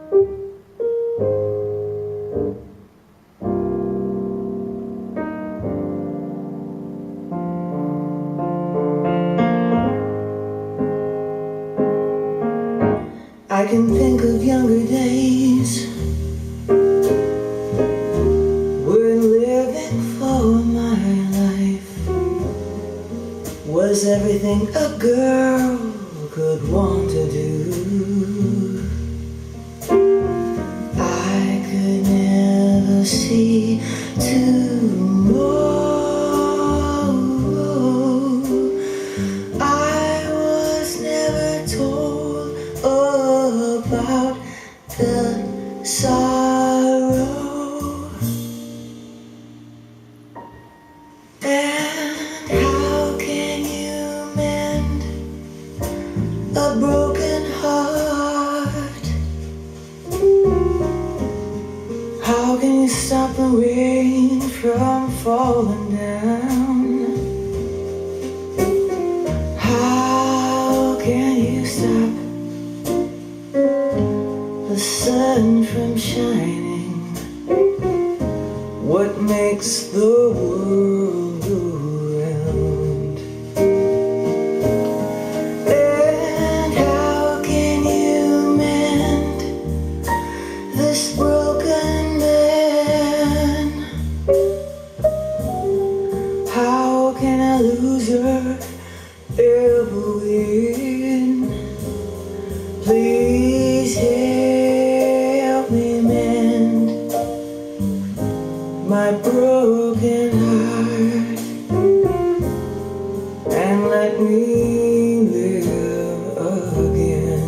I can think of younger days when living for my life was everything a girl could want to do. I could never see tomorrow. I was never told about the sorrow. And how can you mend a broken heart? How can you stop the rain from falling down? How can you stop the sun from shining? What makes the world go round? And how can you mend this broken man? How can I lose her ever win? Please help me mend my broken heart and let me live again.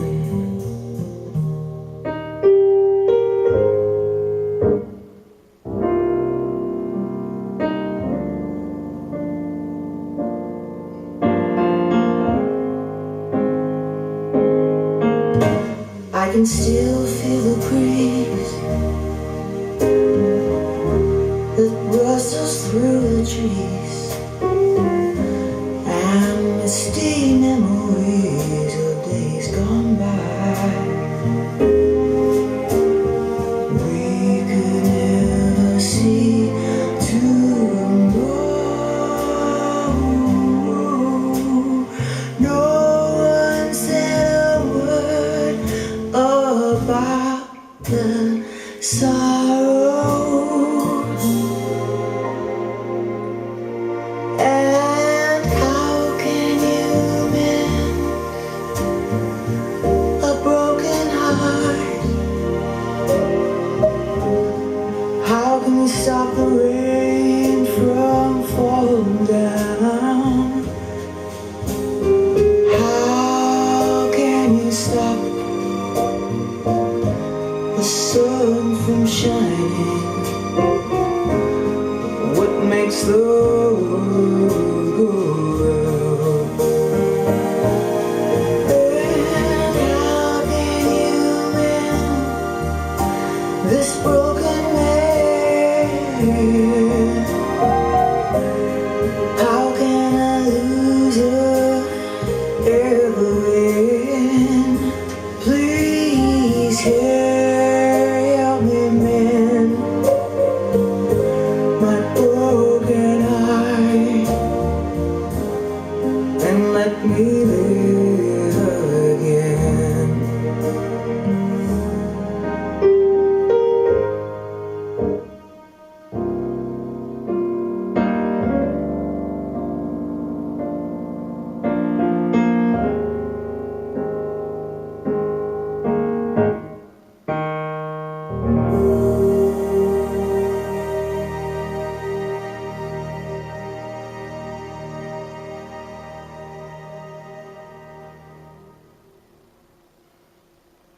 I can still feel the breeze that rustles through the trees, and misty memories of days gone by. We could never see tomorrow. No one said a word about the sorrow. And how can you mend a broken heart? How can we stop the rain from falling down? How can you stop the sun from shining? What makes the world